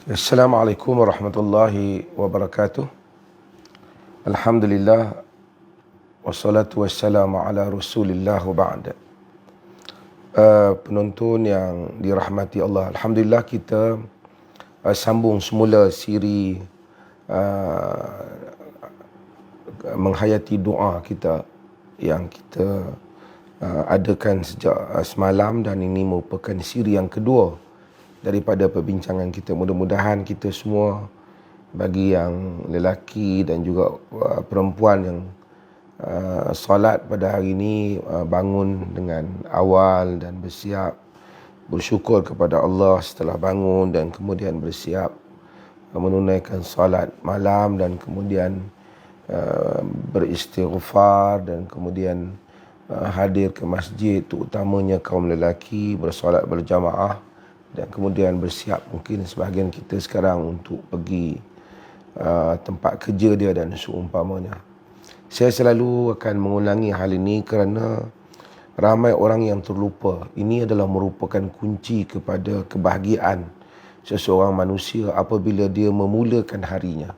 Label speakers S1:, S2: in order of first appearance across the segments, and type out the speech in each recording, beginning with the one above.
S1: Assalamualaikum warahmatullahi wabarakatuh. Alhamdulillah wassalatu wassalamu ala Rasulillah wa ba'd. Penonton yang dirahmati Allah, alhamdulillah kita sambung semula siri menghayati doa kita yang kita adakan sejak semalam, dan ini merupakan siri yang kedua daripada perbincangan kita. Mudah-mudahan kita semua, bagi yang lelaki dan juga perempuan yang solat pada hari ini, bangun dengan awal dan bersiap bersyukur kepada Allah setelah bangun, dan kemudian bersiap menunaikan solat malam, dan kemudian beristighfar, dan kemudian hadir ke masjid, terutamanya kaum lelaki, bersolat berjamaah, dan kemudian bersiap mungkin sebahagian kita sekarang untuk pergi tempat kerja dia dan seumpamanya. Saya selalu akan mengulangi hal ini kerana ramai orang yang terlupa. Ini adalah merupakan kunci kepada kebahagiaan seseorang manusia apabila dia memulakan harinya.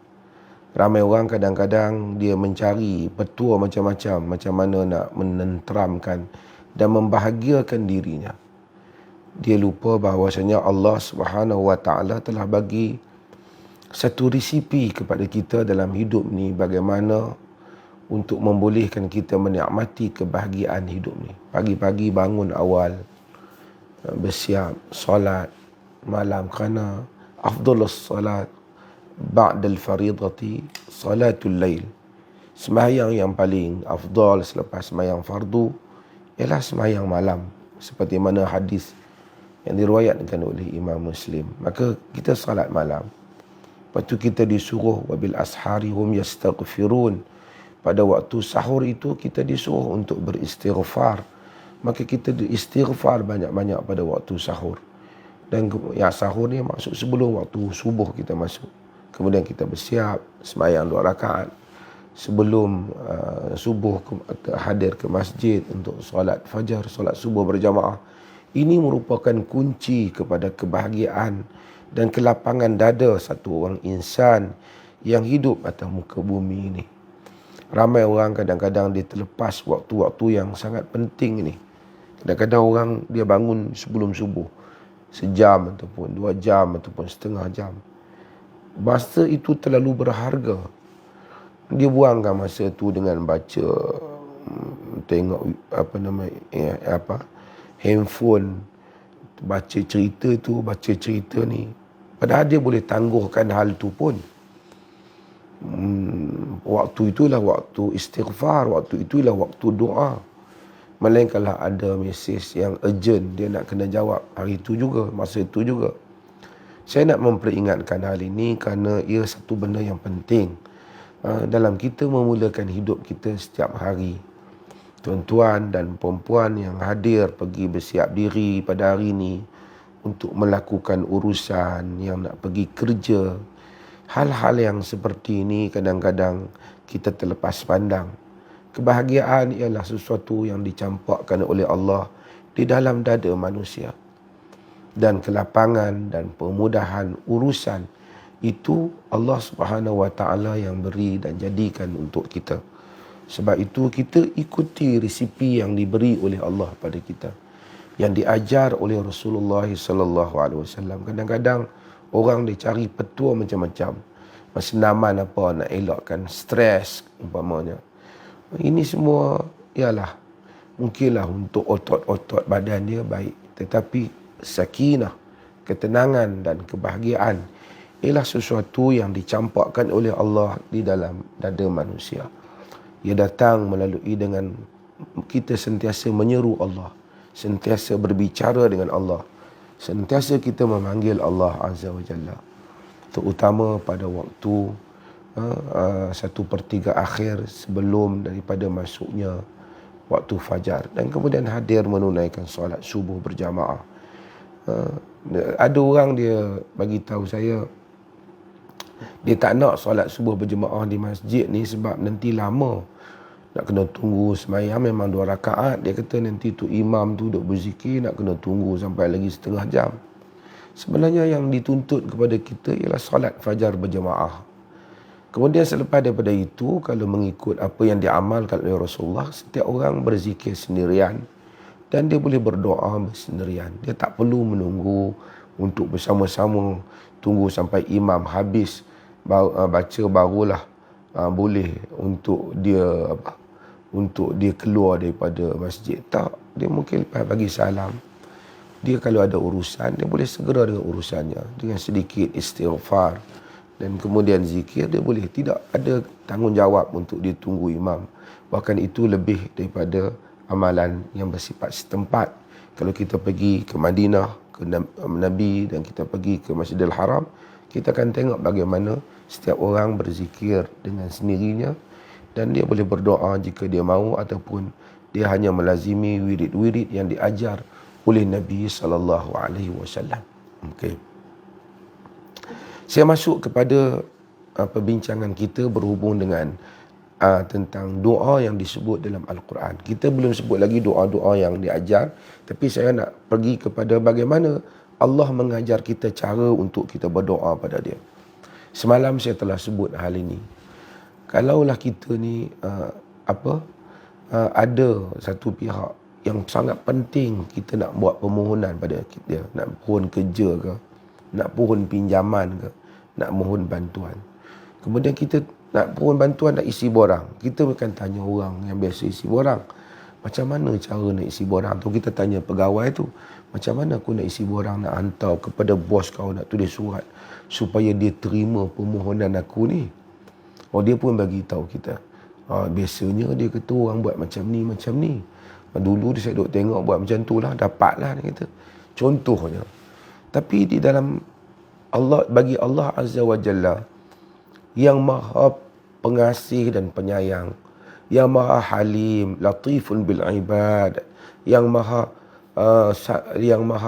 S1: Ramai orang kadang-kadang dia mencari petua macam-macam, macam mana nak menenteramkan dan membahagiakan dirinya. Dia lupa bahawasanya Allah Subhanahu Wa Taala telah bagi satu resipi kepada kita dalam hidup ni, bagaimana untuk membolehkan kita menikmati kebahagiaan hidup ni. Pagi-pagi bangun awal, bersiap solat malam, kerana afdalus solat ba'dal faridati salatul lail. Sembahyang yang paling afdal selepas sembahyang fardu ialah sembahyang malam, seperti mana hadis yang diriwayatkan oleh Imam Muslim. Maka kita salat malam. Lepas tu kita disuruh wabil ashari hum yastaghfirun. Pada waktu sahur itu kita disuruh untuk beristighfar. Maka kita istighfar banyak-banyak pada waktu sahur. Dan yang sahur ni maksud sebelum waktu subuh kita masuk. Kemudian kita bersiap sembahyang 2 rakaat. Sebelum subuh hadir ke masjid untuk solat fajar, solat subuh berjamaah. Ini merupakan kunci kepada kebahagiaan dan kelapangan dada satu orang insan yang hidup atas muka bumi ini. Ramai orang kadang-kadang dia terlepas waktu-waktu yang sangat penting ini. Kadang-kadang orang dia bangun sebelum subuh, sejam ataupun 2 jam ataupun setengah jam. Masa itu terlalu berharga. Dia buangkan masa itu dengan baca, tengok handphone, baca cerita ni. Padahal dia boleh tangguhkan hal tu pun. Waktu itulah waktu istighfar, waktu itulah waktu doa. Melainkanlah ada mesej yang urgent, dia nak kena jawab hari itu juga, masa itu juga. Saya nak memperingatkan hal ini kerana ia satu benda yang penting dalam kita memulakan hidup kita setiap hari. Tuan-tuan dan perempuan yang hadir pergi bersiap diri pada hari ini untuk melakukan urusan, yang nak pergi kerja. Hal-hal yang seperti ini kadang-kadang kita terlepas pandang. Kebahagiaan ialah sesuatu yang dicampakkan oleh Allah di dalam dada manusia. Dan kelapangan dan permudahan urusan itu Allah Subhanahu Wa Taala yang beri dan jadikan untuk kita. Sebab itu kita ikuti resipi yang diberi oleh Allah pada kita, yang diajar oleh Rasulullah sallallahu alaihi wasallam. Kadang-kadang orang dia cari petua macam-macam. Senaman apa nak elakkan stres umpamanya. Ini semua ialah mungkinlah untuk otot-otot badan dia baik, tetapi sakinah, ketenangan dan kebahagiaan ialah sesuatu yang dicampakkan oleh Allah di dalam dada manusia. Ia datang melalui dengan kita sentiasa menyeru Allah, sentiasa berbicara dengan Allah, sentiasa kita memanggil Allah Azza wa Jalla. Terutama pada waktu 1/3 akhir sebelum daripada masuknya waktu fajar, dan kemudian hadir menunaikan solat subuh berjamaah. Ada orang dia bagi tahu saya, dia tak nak solat subuh berjemaah di masjid ni sebab nanti lama. Nak kena tunggu sembahyang memang 2 rakaat. Dia kata nanti tu imam tu duk berzikir, nak kena tunggu sampai lagi setengah jam. sebenarnya yang dituntut kepada kita ialah solat fajar berjemaah. Kemudian selepas daripada itu, kalau mengikut apa yang diamalkan oleh Rasulullah, setiap orang berzikir sendirian dan dia boleh berdoa bersendirian. Dia tak perlu menunggu untuk bersama-sama tunggu sampai imam habis baca, barulah boleh untuk dia keluar daripada masjid. Tak, dia mungkin lepas bagi salam, dia kalau ada urusan, dia boleh segera dengan urusannya dengan sedikit istighfar dan kemudian zikir. Dia boleh, tidak ada tanggungjawab untuk dia tunggu imam. Bahkan itu lebih daripada amalan yang bersifat setempat. Kalau kita pergi ke Madinah, ke Nabi, dan kita pergi ke Masjidil Haram, kita akan tengok bagaimana setiap orang berzikir dengan sendirinya dan dia boleh berdoa jika dia mahu, ataupun dia hanya melazimi wirid-wirid yang diajar oleh Nabi SAW. Okey. Saya masuk kepada perbincangan kita berhubung dengan tentang doa yang disebut dalam Al-Quran. Kita belum sebut lagi doa-doa yang diajar, tapi saya nak pergi kepada bagaimana Allah mengajar kita cara untuk kita berdoa pada dia. Semalam saya telah sebut hal ini. Kalaulah kita ni ada satu pihak yang sangat penting, kita nak buat permohonan pada kita, nak mohon kerja ke, nak mohon pinjaman ke, nak mohon bantuan. Kemudian kita nak mohon bantuan, nak isi borang. Kita bukan tanya orang yang biasa isi borang, macam mana cara nak isi borang tu. Kita tanya pegawai tu, macam mana aku nak isi borang, nak hantar kepada bos kau, nak tulis surat supaya dia terima permohonan aku ni. Dia pun bagi tahu kita, biasanya dia kata orang buat macam ni, macam ni. Dulu saya duk tengok buat macam tu lah, dapatlah dia kata. Contohnya. Tapi di dalam Allah, bagi Allah Azza wa Jalla yang maha pengasih dan penyayang, yang maha halim, latifun bil ibad, yang maha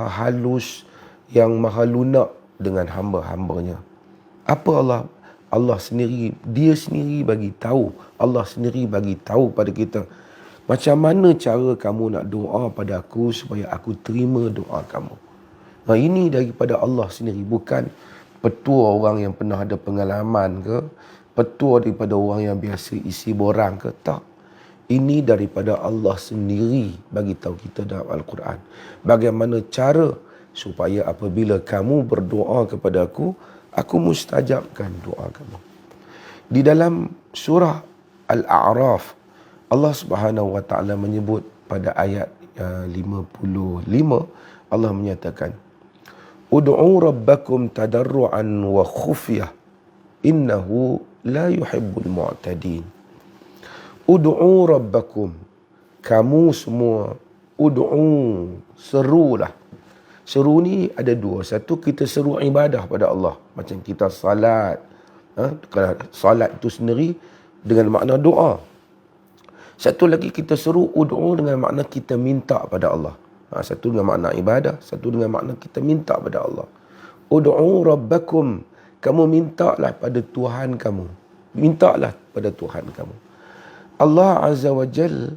S1: halus, yang maha lunak dengan hamba-hambanya. Apa Allah sendiri, dia sendiri bagi tahu, Allah sendiri bagi tahu pada kita macam mana cara kamu nak doa pada aku supaya aku terima doa kamu. Ini daripada Allah sendiri, bukan petua orang yang pernah ada pengalaman ke, petua daripada orang yang biasa isi borang ke. Tak. Ini daripada Allah sendiri bagi tahu kita dalam Al-Quran. Bagaimana cara supaya apabila kamu berdoa kepada aku mustajabkan doa kamu. Di dalam surah Al-A'raf, Allah Subhanahu wa taala menyebut pada ayat 55, Allah menyatakan, "Ud'u rabbakum tadarruan wa khufyah, innahu la yuhibbul mu'tadin." Ud'u rabbakum, kamu semua, ud'u, serulah. Seru ni ada dua. Satu, kita seru ibadah pada Allah, macam kita salat. Kalau salat itu sendiri dengan makna doa. Satu lagi kita seru ud'u dengan makna kita minta pada Allah. Satu dengan makna ibadah, satu dengan makna kita minta pada Allah. Ud'u rabbakum, kamu mintalah pada Tuhan kamu. Mintalah pada Tuhan kamu. Allah Azza wa Jal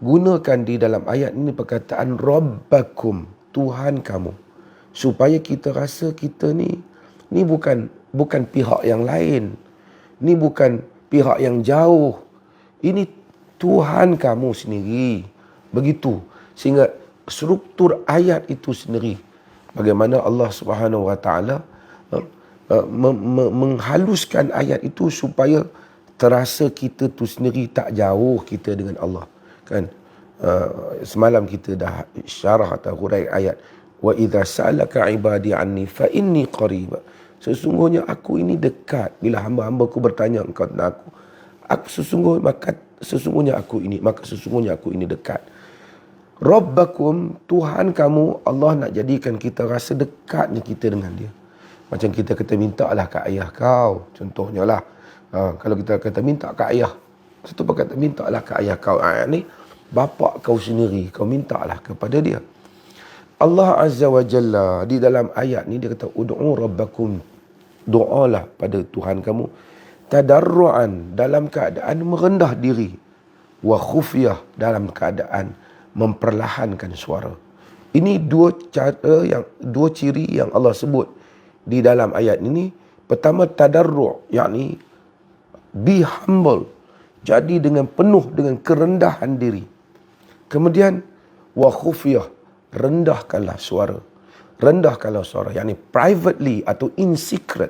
S1: gunakan di dalam ayat ini perkataan rabbakum, Tuhan kamu, supaya kita rasa kita ni bukan pihak yang lain. Ni bukan pihak yang jauh. Ini Tuhan kamu sendiri. Begitu. Sehingga struktur ayat itu sendiri, bagaimana Allah Subhanahu wa taala menghaluskan ayat itu supaya terasa kita tu sendiri tak jauh kita dengan Allah. Kan? Semalam kita dah syarah atau hurai ayat, wa idza sa'alaka ibadi anni fa inni qarib. Sesungguhnya aku ini dekat. Bila hamba-hambaku bertanya engkau tentang aku sesungguhnya aku ini dekat. Rabbakum, Tuhan kamu. Allah nak jadikan kita rasa dekatnya kita dengan dia. Macam kita kata, mintalah kat ayah kau. Contohnya lah. Kalau kita kata minta kat ayah, satu perkataan mintalah kat ayah kau. Ni bapa kau sendiri, kau mintalah kepada dia. Allah Azza wa Jalla di dalam ayat ni dia kata, ud'u rabbakum, doalah pada Tuhan kamu, tadarruan, dalam keadaan merendah diri, wa khufyah, dalam keadaan memperlahankan suara. Ini dua ciri yang Allah sebut di dalam ayat ini. Pertama, tadarru', yakni be humble. Jadi dengan penuh dengan kerendahan diri. Kemudian wa khufiyah, rendahkanlah suara. Rendahkanlah suara, yakni privately atau in secret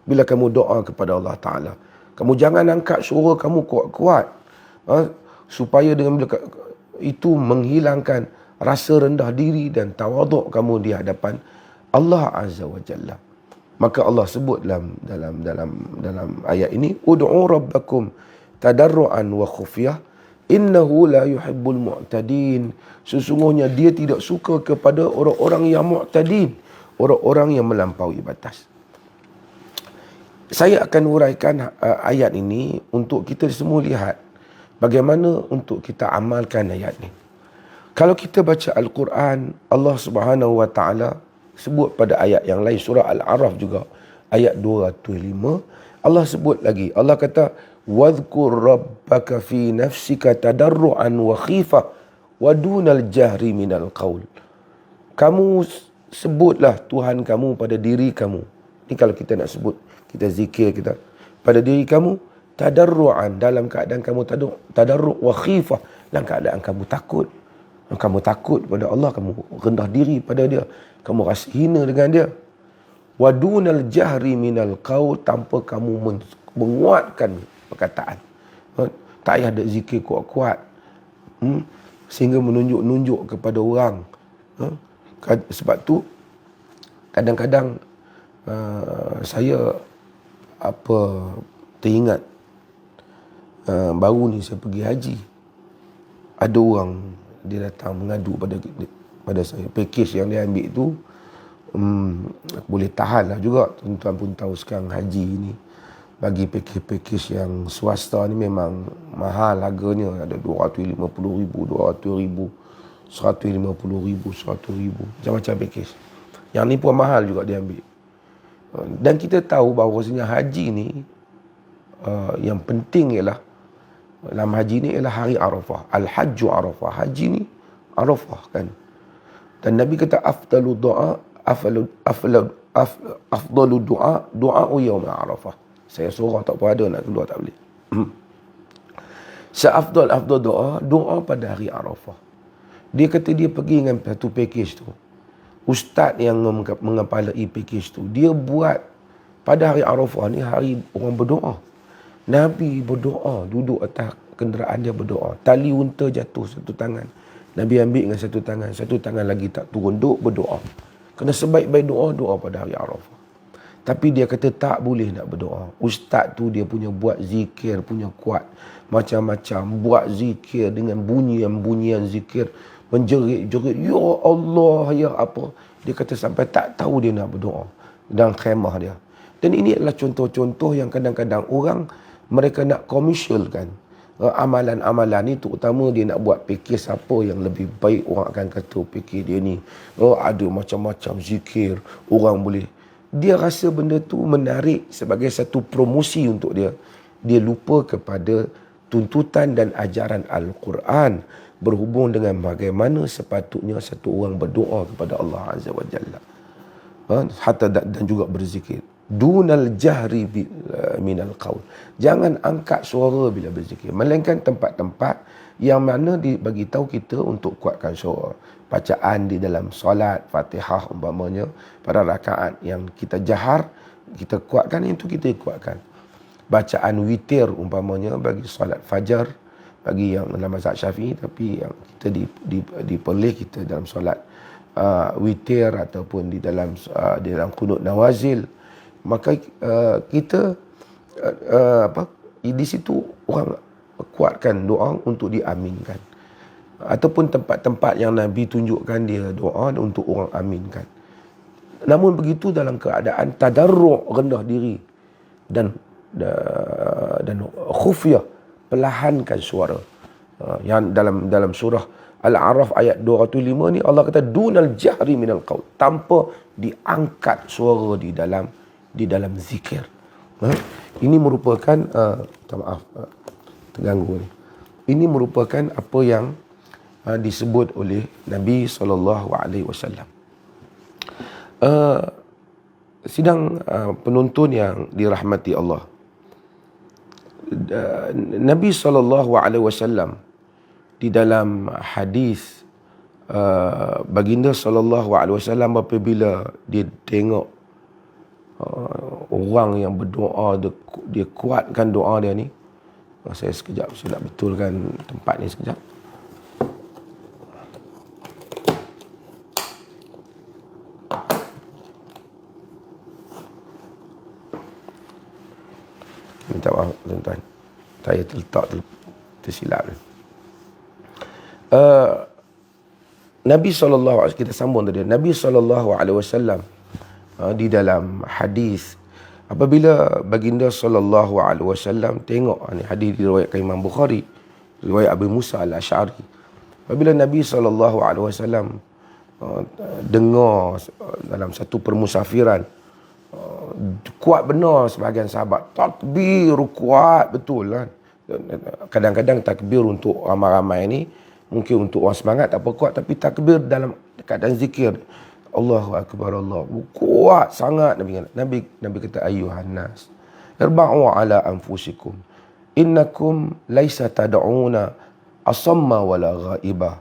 S1: bila kamu doa kepada Allah Ta'ala. Kamu jangan angkat suara kamu kuat-kuat. Supaya dengan itu menghilangkan rasa rendah diri dan tawaduk kamu di hadapan Allah Azza wa Jalla. Maka Allah sebut dalam ayat ini, ud'u rabbakum tadarruan wa khufyah innahu la yuhibbul mu'tadin. Sesungguhnya dia tidak suka kepada orang-orang yang mu'tadin, orang-orang yang melampaui batas. Saya akan huraikan ayat ini untuk kita semua lihat bagaimana untuk kita amalkan ayat ini. Kalau kita baca Al-Quran, Allah Subhanahu Wa Taala sebut pada ayat yang lain, surah Al-A'raf juga, ayat 205, Allah sebut lagi. Allah kata, وَاذْكُرْ رَبَّكَ فِي نَفْسِكَ تَدَرُّعًا وَخِيفَةً وَدُونَ الْجَهْرِ مِنَ الْقَوْلِ. Kamu sebutlah Tuhan kamu pada diri kamu. Ini kalau kita nak sebut, kita zikir kita pada diri kamu, tadarru'an, dalam keadaan kamu tadarru' wa khifah, dalam keadaan kamu takut. Kamu takut pada Allah, kamu rendah diri pada dia, kamu rasa hina dengan dia. Wa dunal jahri minal qaul, tanpa kamu menguatkan perkataan. Tak payah ada zikir kuat-kuat sehingga menunjuk-nunjuk kepada orang. Sebab tu kadang-kadang saya teringat baru ni saya pergi haji. Ada orang dia datang mengadu pada saya. Pakej yang dia ambil tu boleh tahan lah juga. Tuan-tuan pun tahu sekarang haji ni bagi pakej-pakej yang swasta ni memang mahal harganya. Ada 250,000, 200,000, 150,000, 100,000, macam-macam pakej. Yang ni pun mahal juga dia ambil. Dan kita tahu bahawasanya haji ni yang penting ialah, dalam haji ni ialah hari Arafah. Al-Hajju Arafah. Haji ni Arafah kan. Dan Nabi kata afdalu du'a yaum Arafah. Saya sorang tak apa ada nak keluar tak boleh. Seafdal doa pada hari Arafah. Dia kata dia pergi dengan satu pakej tu. Ustaz yang mengepalai pakej tu, dia buat pada hari Arafah ni hari orang berdoa. Nabi berdoa, duduk atas kenderaan dia berdoa. Tali unta jatuh satu tangan, Nabi ambil dengan satu tangan lagi tak turun, duduk berdoa. Kena sebaik-baik doa pada hari Arafah. Tapi dia kata tak boleh nak berdoa. Ustaz tu dia punya buat zikir, punya kuat macam-macam. Buat zikir dengan bunyian zikir, menjerit-jerit, ya Allah, ya apa. Dia kata sampai tak tahu dia nak berdoa dalam khemah dia. Dan ini adalah contoh-contoh yang kadang-kadang orang, mereka nak komersialkan amalan-amalan ni, terutama dia nak buat pakej apa yang lebih baik. Orang akan kata pakej dia ni ada macam-macam zikir, orang boleh. Dia rasa benda tu menarik sebagai satu promosi untuk dia. Dia lupa kepada tuntutan dan ajaran Al-Quran berhubung dengan bagaimana sepatutnya satu orang berdoa kepada Allah Azza wa Jalla. Hatta dan juga berzikir. Dunal jahri minal qaul. Jangan angkat suara bila berzikir. Melainkan tempat-tempat yang mana dibagi tahu kita untuk kuatkan suara. Bacaan di dalam solat, Fatihah umpamanya, pada rakaat yang kita jahar, kita kuatkan, itu kita kuatkan. Bacaan witir umpamanya bagi solat fajar, bagi yang dalam mazhab Syafi'i, tapi yang kita diperleh kita dalam solat witir ataupun di dalam qunut nawazil, maka kita di situ orang kuatkan doa untuk diaminkan. Ataupun tempat-tempat yang Nabi tunjukkan dia doa untuk orang aminkan. Namun begitu dalam keadaan tadarru', rendah diri, dan khufyah, perlahankan suara. Yang dalam surah Al-A'raf ayat 205 ni Allah kata dunal jahri minal qaul, tanpa diangkat suara di dalam zikir. Ini merupakan maaf terganggu ni. Ini merupakan apa yang disebut oleh Nabi SAW. Sidang penonton yang dirahmati Allah, Nabi SAW di dalam hadis baginda SAW apabila dia tengok orang yang berdoa, dia kuatkan doa dia ni. Saya sekejap, saya nak betulkan tempat ni sekejap. Minta maaf tuan-tuan, saya tersilap. Nabi SAW, kita sambung tadi, Nabi SAW di dalam hadis, apabila baginda SAW tengok, ni hadis diriwayatkan Imam Bukhari, riwayat Abu Musa al-Asy'ari, apabila Nabi SAW dengar dalam satu permusafiran, kuat benar sebahagian sahabat, takbir kuat betul kan. Kadang-kadang takbir untuk ramai-ramai ni mungkin untuk orang semangat tak apa kuat, tapi takbir dalam keadaan zikir, Allahu Akbar, Allah kuat sangat. Nabi kata, ayuhan nas irba'u ala anfusikum innakum laisa tad'una asamma wala ghaibah,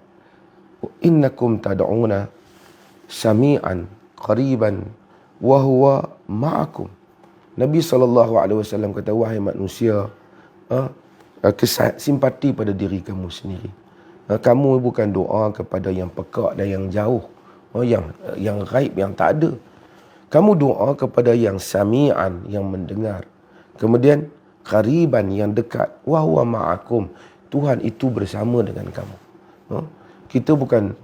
S1: innakum tad'una sami'an qariban wa huwa ma'akum. Nabi SAW kata, wahai manusia, simpati pada diri kamu sendiri. Kamu bukan doa kepada yang pekak dan yang jauh, yang gaib, yang tak ada. Kamu doa kepada yang sami'an, yang mendengar. Kemudian qariban, yang dekat. Wa huwa ma'akum, Tuhan itu bersama dengan kamu. Kita bukan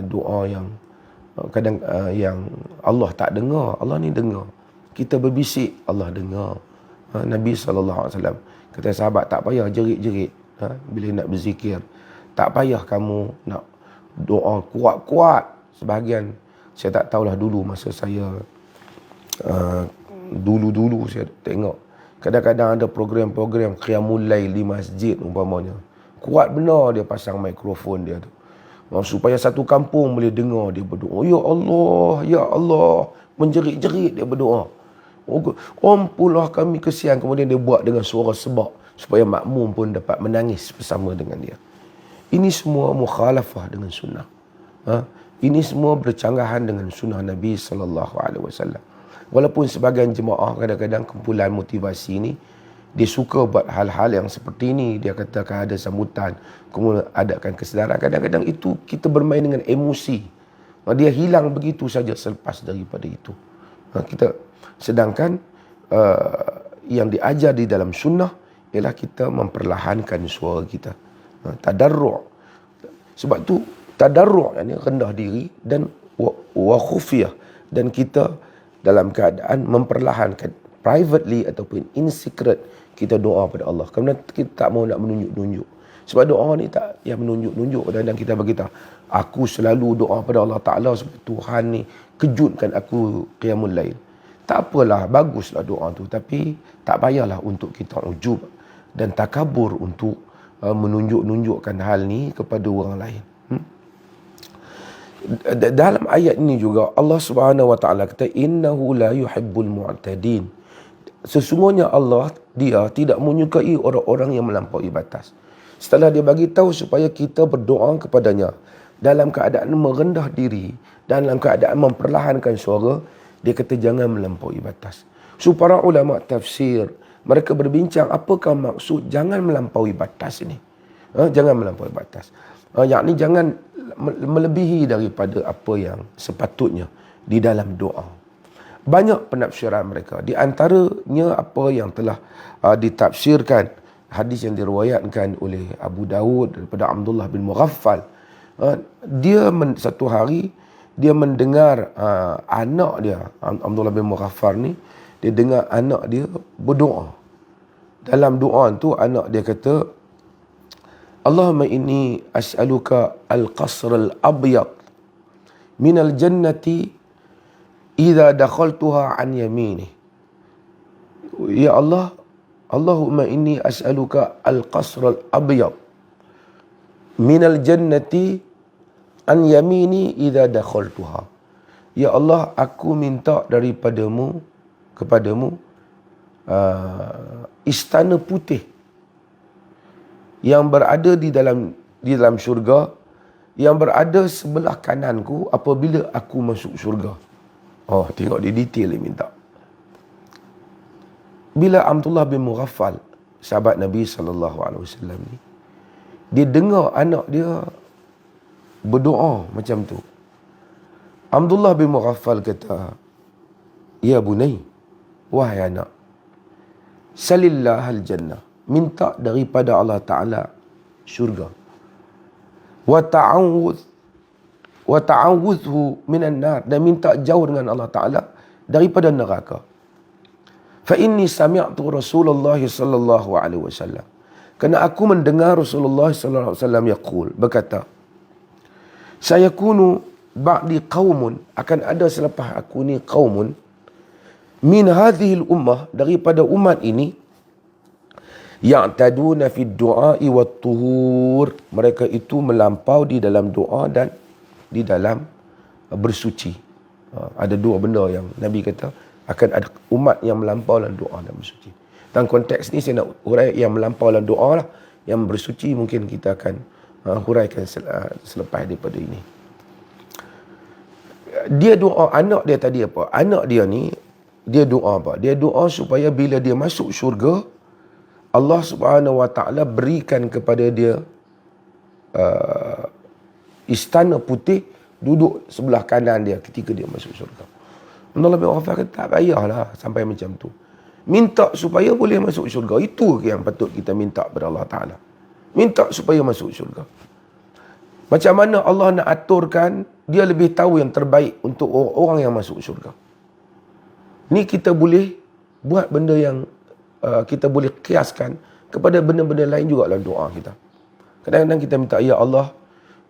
S1: doa yang kadang yang Allah tak dengar. Allah ni dengar. Kita berbisik, Allah dengar. Nabi SAW kata sahabat, tak payah jerit-jerit bila nak berzikir. Tak payah kamu nak doa kuat-kuat. Sebahagian, saya tak tahulah dulu masa saya dulu saya tengok, kadang-kadang ada program-program Qiyamul Lail di masjid umpamanya. Kuat benar dia pasang mikrofon dia tu, supaya satu kampung boleh dengar dia berdoa. Ya Allah, ya Allah, menjerit-jerit dia berdoa. Ampunlah kami kesian. Kemudian dia buat dengan suara sebab supaya makmum pun dapat menangis bersama dengan dia. Ini semua mukhalafah dengan sunnah. Ini semua bercanggahan dengan sunnah Nabi SAW. Walaupun sebagian jemaah kadang-kadang kumpulan motivasi ni, dia suka buat hal-hal yang seperti ini. Dia katakan ada sambutan, kemudian adakan kesedaran. Kadang-kadang itu kita bermain dengan emosi. Dia hilang begitu saja selepas daripada itu. Sedangkan yang diajar di dalam sunnah ialah kita memperlahankan suara kita. Tadarru'. Sebab tu tadarru' yang rendah diri, dan wa khufiyah, dan kita dalam keadaan memperlahankan privately ataupun in secret kita doa pada Allah. Kerana kita tak mau nak menunjuk-nunjuk. Sebab doa ni tak yang menunjuk-nunjuk. Kadang-kadang kita berkata, aku selalu doa pada Allah Ta'ala supaya Tuhan ni kejutkan aku qiyamul lail. Tak apalah, baguslah doa tu, tapi tak payahlah untuk kita ujub dan takabur untuk menunjuk-nunjukkan hal ni kepada orang lain. Dalam ayat ini juga Allah Subhanahu wa taala kata, innahu la yuhibbul mu'tadin. Sesungguhnya Allah, dia tidak menyukai orang-orang yang melampaui batas. Setelah dia bagi tahu supaya kita berdoa kepadanya dalam keadaan merendah diri, dalam keadaan memperlahankan suara, dia kata jangan melampaui batas. So para ulama tafsir, mereka berbincang apakah maksud jangan melampaui batas ini. Jangan melampaui batas. Yakni jangan melebihi daripada apa yang sepatutnya di dalam doa. Banyak penafsiran mereka. Di antaranya apa yang telah ditafsirkan, hadis yang diriwayatkan oleh Abu Dawud daripada Abdullah bin Mughaffal. Dia satu hari dia mendengar anak dia, Abdullah bin Mughaffal ni, dia dengar anak dia berdoa. Dalam doa tu anak dia kata, Allahumma inni as'aluka al-qasr al-abyad minal jannati idza dakhaltuha an yamini. Ya Allah, Allahumma inni as'aluka al-qasr al-abyad minal jannati an yamini idza dakhaltuha. Ya Allah, aku minta kepadamu istana putih yang berada di dalam syurga, yang berada sebelah kananku apabila aku masuk syurga. Oh, tengok dia detail dia minta. Bila Abdullah bin Mughaffal, sahabat Nabi SAW ni, dia dengar anak dia berdoa macam tu, Abdullah bin Mughaffal kata, ya bunai, wahai anak, salillah al-jannah, minta daripada Allah Ta'ala syurga, wa ta'awudhu minan nar, dan minta jauh dengan Allah Ta'ala daripada neraka. Fa inni sami'tu Rasulullah sallallahu alaihi wasallam, kerana aku mendengar Rasulullah sallallahu alaihi wasallam yaqul, berkata, sayakunu ba'di qaumun, akan ada selepas aku ni qaumun, min hadhil ummah, daripada umat ini, ya'taduna fi du'a'i wat tuhur, mereka itu melampau di dalam doa dan di dalam bersuci. Ada dua benda yang Nabi kata akan ada umat yang melampau dalam doa dan bersuci. Dalam konteks ni saya nak hurai yang melampau dalam doa lah. Yang bersuci mungkin kita akan huraikan selepas daripada ini. Dia doa anak dia tadi apa? Anak dia ni, dia doa apa? Dia doa supaya bila dia masuk syurga, Allah Subhanahu Wa Taala berikan kepada dia istana putih duduk sebelah kanan dia ketika dia masuk syurga. Abdullah bin Mughaffal kata, tak payahlah sampai macam tu. Minta supaya boleh masuk syurga. Itu yang patut kita minta kepada Allah Ta'ala. Minta supaya masuk syurga. Macam mana Allah nak aturkan, dia lebih tahu yang terbaik untuk orang yang masuk syurga. Ni kita boleh buat benda yang kita boleh kiaskan kepada benda-benda lain juga dalam doa kita. Kadang-kadang kita minta, ya Allah,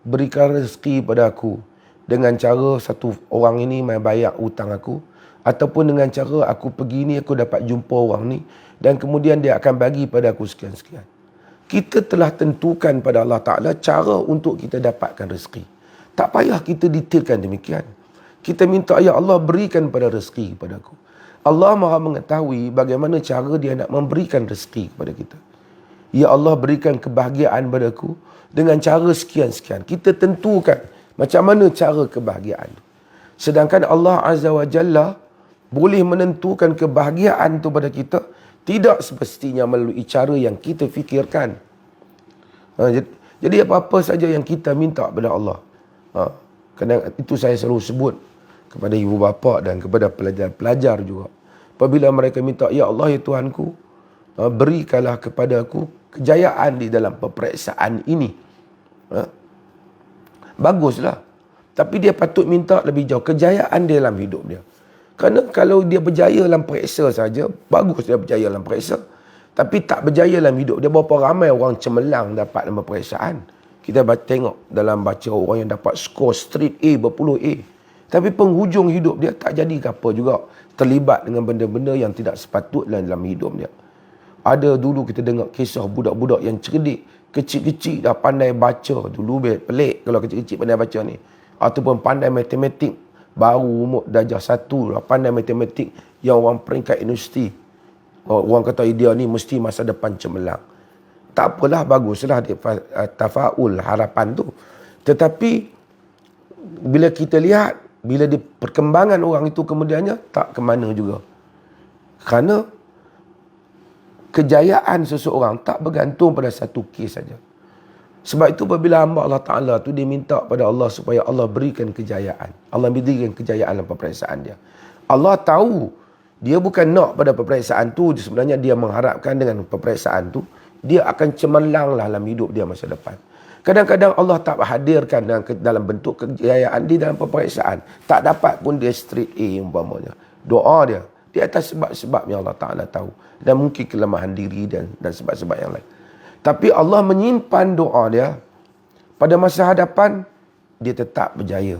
S1: berikan rezeki pada aku dengan cara satu orang ini mai bayar hutang aku, ataupun dengan cara aku pergi ni aku dapat jumpa orang ni dan kemudian dia akan bagi pada aku sekian-sekian. Kita telah tentukan pada Allah Ta'ala cara untuk kita dapatkan rezeki. Tak payah kita detailkan demikian. Kita minta, ya Allah, berikan pada rezeki kepada aku. Allah Maha mengetahui bagaimana cara dia nak memberikan rezeki kepada kita. Ya Allah, berikan kebahagiaan pada aku dengan cara sekian-sekian. Kita tentukan macam mana cara kebahagiaan. Sedangkan Allah Azza wa Jalla boleh menentukan kebahagiaan itu pada kita tidak semestinya melalui cara yang kita fikirkan. Jadi apa-apa saja yang kita minta kepada Allah. Kadang itu saya selalu sebut kepada ibu bapa dan kepada pelajar-pelajar juga. Apabila mereka minta, ya Allah, ya Tuhanku, berikanlah kepada aku kejayaan di dalam peperiksaan ini. Baguslah. Tapi dia patut minta lebih jauh kejayaan dia dalam hidup dia. Kerana kalau dia berjaya dalam periksa saja, bagus dia berjaya dalam periksa. Tapi tak berjaya dalam hidup dia, berapa ramai orang cemerlang dapat dalam peperiksaan. Kita tengok dalam baca orang yang dapat skor straight A, berpuluh A. Tapi penghujung hidup dia tak jadi apa juga. Terlibat dengan benda-benda yang tidak sepatutnya dalam hidup dia. Ada dulu kita dengar kisah budak-budak yang cerdik. Kecil-kecil dah pandai baca. Dulu pelik kalau kecil-kecil pandai baca ni. Ataupun pandai matematik. Baru umur darjah 1 dah pandai matematik. Yang orang peringkat universiti. Orang kata dia ni mesti masa depan cemerlang. Tak apalah, baguslah dia tafaul harapan tu. Tetapi bila kita lihat, bila di perkembangan orang itu kemudiannya tak ke mana juga. Kerana kejayaan seseorang tak bergantung pada satu kes saja. Sebab itu apabila hamba Allah Ta'ala tu dia minta pada Allah supaya Allah berikan kejayaan. Allah berikan kejayaan dalam peperiksaan dia. Allah tahu dia bukan nak pada peperiksaan tu, sebenarnya dia mengharapkan dengan peperiksaan tu dia akan cemerlang lah dalam hidup dia masa depan. Kadang-kadang Allah tak hadirkan dalam bentuk kejayaan di dalam peperiksaan. Tak dapat pun dia straight A umpamanya. Doa dia di atas sebab-sebab yang Allah Ta'ala tahu. Dan mungkin kelemahan diri dan sebab-sebab yang lain. Tapi Allah menyimpan doa dia. Pada masa hadapan, dia tetap berjaya.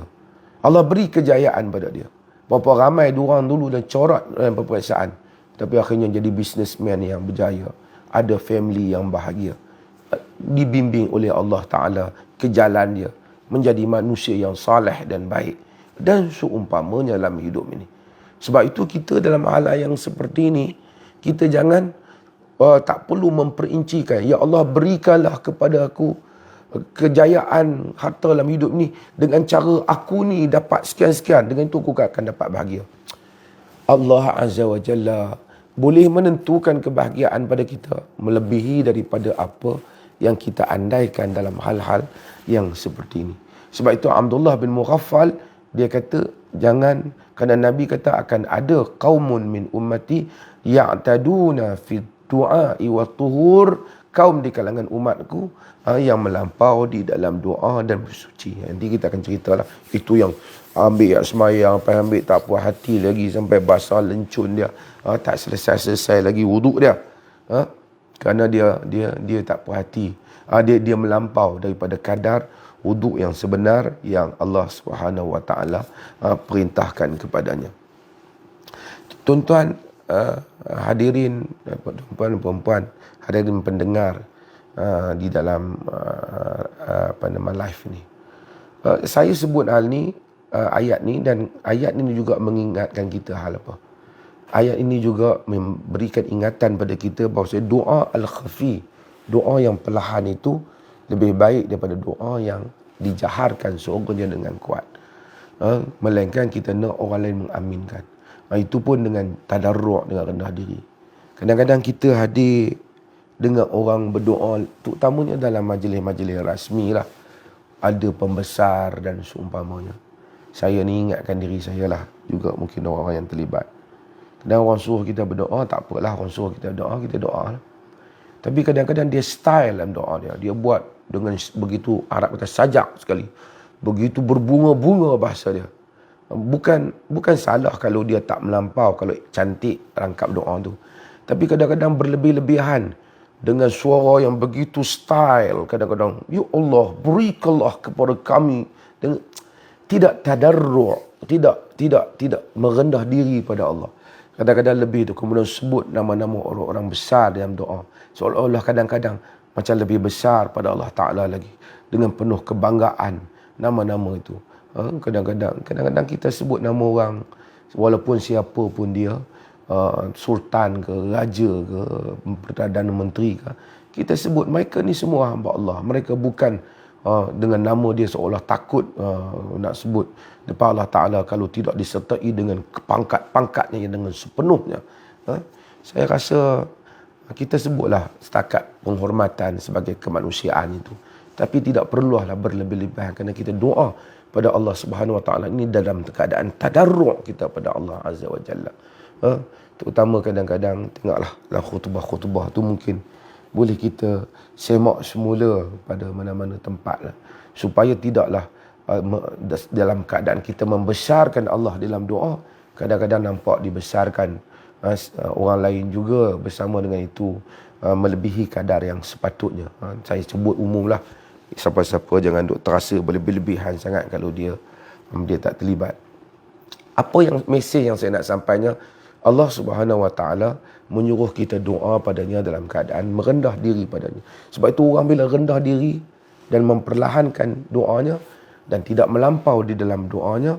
S1: Allah beri kejayaan pada dia. Berapa ramai diorang dulu dan corak dalam peperiksaan. Tapi akhirnya jadi businessman yang berjaya. Ada family yang bahagia. Dibimbing oleh Allah Ta'ala ke jalan dia. menjadi manusia yang saleh dan baik. Dan seumpamanya dalam hidup ini. Sebab itu kita dalam hal yang seperti ini, kita jangan tak perlu memperincikan. Ya Allah, berikanlah kepada aku kejayaan harta dalam hidup ni dengan cara aku ni dapat sekian-sekian, dengan itu aku akan dapat bahagia. Allah Azza wa Jalla boleh menentukan kebahagiaan pada kita melebihi daripada apa yang kita andaikan dalam hal-hal yang seperti ini. Sebab itu Abdullah bin Mughaffal, dia kata jangan, kerana Nabi kata akan ada qaumun min ummati ya'taduna fi du'a'i wa tuhur, kaum di kalangan umatku yang melampau di dalam doa dan bersuci. Nanti kita akan ceritalah. Itu yang ambil semayang, ambil tak puas hati lagi sampai basah lencun dia. Tak selesai-selesai lagi wuduk dia. Kerana dia tak puas hati. Dia melampau daripada kadar wuduk yang sebenar yang Allah Subhanahu wa taala perintahkan kepadanya. Tuan-tuan, hadirin puan-puan, hadirin pendengar di dalam live ni. Saya sebut hal ni, ayat ni, dan ayat ini juga mengingatkan kita hal apa? Ayat ini juga memberikan ingatan pada kita bahawa doa al-khafi, doa yang perlahan itu lebih baik daripada doa yang dijaharkan seorangnya dengan kuat. Melainkan kita nak orang lain mengaminkan. Itu pun dengan tadarru', dengan rendah diri. Kadang-kadang kita hadir dengan orang berdoa, terutamanya dalam majlis-majlis rasmi lah. Ada pembesar dan seumpamanya. Saya ni ingatkan diri saya lah. Juga mungkin orang-orang yang terlibat. Kadang orang suruh kita berdoa, tak apalah. Orang suruh kita doa, kita doa lah. Tapi kadang-kadang dia style dalam doa dia. Dia buat dengan begitu, Arab kata sajak sekali. Begitu berbunga-bunga bahasa dia. Bukan salah kalau dia tak melampau, kalau cantik rangkap doa tu. Tapi kadang-kadang berlebih-lebihan. Dengan suara yang begitu style. Kadang-kadang, ya Allah, berikanlah kepada kami. Dengan, tidak tadarru', tidak merendah diri pada Allah. Kadang-kadang lebih tu, kemudian sebut nama-nama orang-orang besar dalam doa. Seolah-olah kadang-kadang macam lebih besar pada Allah Ta'ala lagi. Dengan penuh kebanggaan nama-nama itu. Kadang-kadang kita sebut nama orang, walaupun siapa pun dia, sultan ke, raja ke, Perdana Menteri ke, kita sebut mereka ni semua hamba Allah. Mereka bukan dengan nama dia seolah takut nak sebut depan Allah Ta'ala kalau tidak disertai dengan pangkat-pangkatnya yang dengan sepenuhnya. Saya rasa kita sebutlah setakat penghormatan sebagai kemanusiaan itu. Tapi tidak perlulah berlebih-lebihan, kerana kita doa pada Allah Subhanahu Wa Ta'ala ini dalam keadaan tadarru' kita pada Allah Azza wa Jalla. Terutama kadang-kadang tengoklah dalam khutbah-khutbah tu mungkin boleh kita semak semula pada mana-mana tempat lah. Supaya tidaklah dalam keadaan kita membesarkan Allah dalam doa, kadang-kadang nampak dibesarkan orang lain juga bersama dengan itu, melebihi kadar yang sepatutnya. Saya sebut umum lah, siapa-siapa jangan duk terasa berlebih-lebihan sangat kalau dia tak terlibat. Apa yang mesej yang saya nak sampaikan, Allah Subhanahu Wa Taala menyuruh kita doa padanya dalam keadaan merendah diri padanya. Sebab itu orang bila rendah diri dan memperlahankan doanya dan tidak melampau di dalam doanya,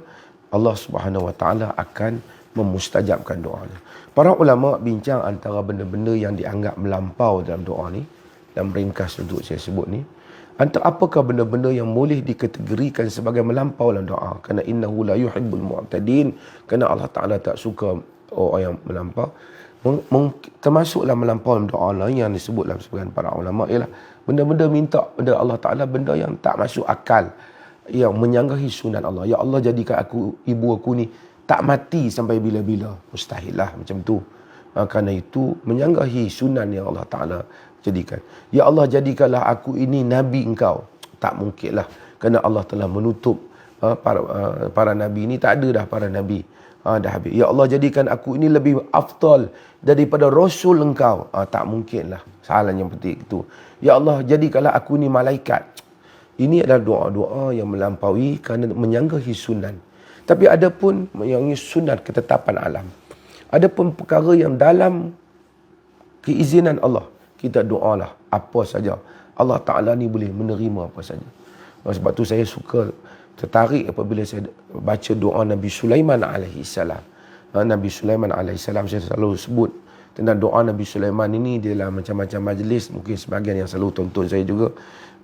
S1: Allah Subhanahu Wa Taala akan memustajabkan doanya. Para ulama bincang antara benda-benda yang dianggap melampau dalam doa ni, dan ringkas untuk saya sebut ni, antara apakah benda-benda yang boleh dikategorikan sebagai melampau dalam doa? Kerana innahu la yuhibbul mu'tadin, kerana Allah Ta'ala tak suka orang yang melampau. Termasuklah melampau dalam doa lain yang disebut dalam sebagian para ulama ialah benda-benda minta pada Allah Ta'ala, benda yang tak masuk akal, yang menyanggahi sunat Allah. Ya Allah, jadikan ibu aku ni tak mati sampai bila-bila. Mustahil lah macam tu. Kerana itu menyanggahi sunan yang Allah Ta'ala jadikan. Ya Allah, jadikanlah aku ini Nabi engkau. Tak mungkin lah. Kerana Allah telah menutup para Nabi ini. Tak ada dah para Nabi. Dah habis. Ya Allah, jadikan aku ini lebih afdal daripada Rasul engkau. Tak mungkin lah. Soalan yang penting itu. Ya Allah, jadikanlah aku ini malaikat. Ini adalah doa-doa yang melampaui kerana menyanggahi sunan. Tapi ada pun yang sunat ketetapan alam. Ada pun perkara yang dalam keizinan Allah. Kita doalah apa saja. Allah Ta'ala ni boleh menerima apa saja. Sebab tu saya suka tertarik apabila saya baca doa Nabi Sulaiman alaihi salam. Nabi Sulaiman alaihi salam, saya selalu sebut tentang doa Nabi Sulaiman ini di dalam macam-macam majlis. Mungkin sebahagian yang selalu tonton saya juga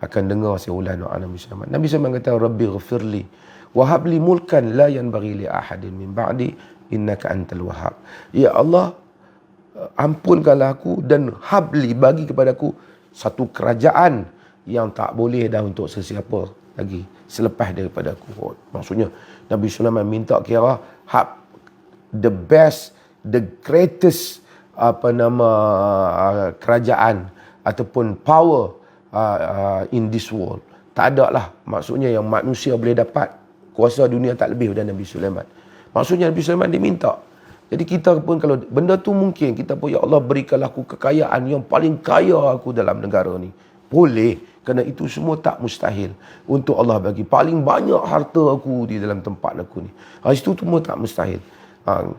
S1: akan dengar saya ulang doa Nabi Sulaiman. Nabi Sulaiman kata, Rabbi ghafirli wa habli mulkan la yanbaghi li ahadin min ba'di innaka antal wahhab. Ya Allah, ampunkanlah aku dan habli, bagi kepadaku satu kerajaan yang tak boleh dah untuk sesiapa lagi selepas daripada aku. Maksudnya Nabi Sulaiman minta kira the best, the greatest kerajaan ataupun power in this world. Tak ada lah, maksudnya yang manusia boleh dapat kuasa dunia tak lebih daripada Nabi Sulaiman. Maksudnya Nabi Sulaiman dia minta. Jadi kita pun kalau benda tu mungkin, kita pun, ya Allah berikanlah aku kekayaan yang paling kaya aku dalam negara ni. Boleh, kerana itu semua tak mustahil untuk Allah bagi. Paling banyak harta aku di dalam tempat aku ni. Itu semua tak mustahil.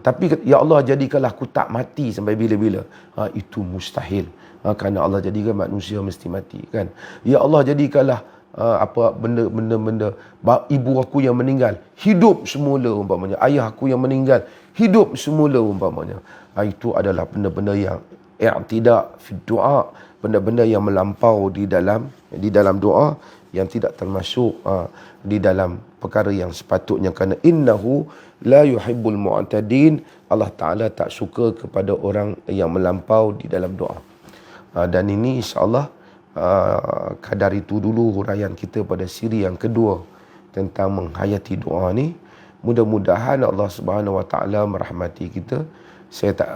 S1: Tapi ya Allah jadikanlah aku tak mati sampai bila-bila. Itu mustahil. Kerana Allah jadikan manusia mesti mati, kan. Ya Allah jadikanlah benda-benda ibu aku yang meninggal hidup semula umpamanya, ayah aku yang meninggal hidup semula umpamanya. Itu adalah benda-benda yang i'tidak fi doa, benda-benda yang melampau di dalam doa, yang tidak termasuk di dalam perkara yang sepatutnya, kerana innahu la yuhibbul mu'tadin. Allah Ta'ala tak suka kepada orang yang melampau di dalam doa. Dan ini insya-Allah kadar itu dulu huraian kita pada siri yang kedua tentang menghayati doa ni. Mudah-mudahan Allah Subhanahu Wa Ta'ala merahmati kita. Saya tak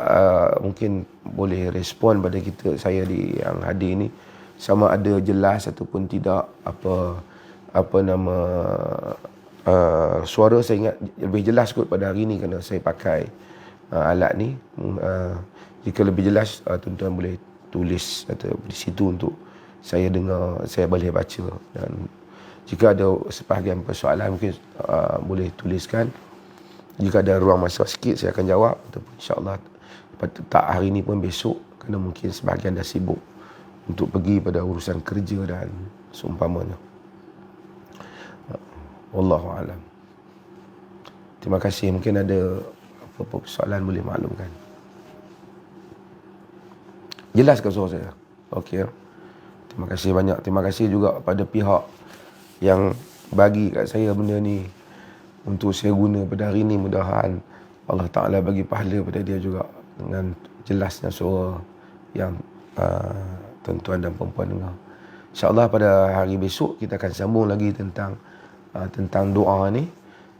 S1: mungkin boleh respon pada saya di yang hadir ni sama ada jelas ataupun tidak suara saya ingat lebih jelas kot pada hari ni kerana saya pakai alat ni. Jika lebih jelas tuan-tuan boleh tulis atau di situ untuk saya dengar, saya boleh baca. Dan jika ada sebahagian persoalan mungkin boleh tuliskan. Jika ada ruang masa sikit saya akan jawab, ataupun insya-Allah tak hari ni pun besok, kerana mungkin sebahagian dah sibuk untuk pergi pada urusan kerja dan seumpamanya. Wallahu alam. Terima kasih. Mungkin ada apa-apa persoalan boleh maklumkan. Jelas ke suara saya? Okey. Terima kasih banyak. Terima kasih juga pada pihak yang bagi kat saya benda ni untuk saya guna pada hari ni. Mudah-mudahan Allah Ta'ala bagi pahala pada dia juga dengan jelasnya suara yang tuan-tuan dan puan-puan dengar. InsyaAllah pada hari besok kita akan sambung lagi tentang doa ni.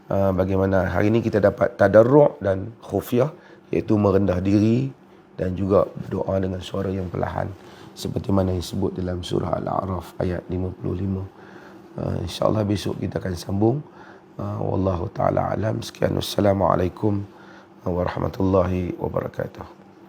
S1: Bagaimana hari ni kita dapat tadarru' dan khufiyah, iaitu merendah diri dan juga doa dengan suara yang perlahan, seperti mana yang disebut dalam surah Al-A'raf ayat 55. InsyaAllah besok kita akan sambung. Wallahu ta'ala alam. Sekian. Wassalamualaikum warahmatullahi wabarakatuh.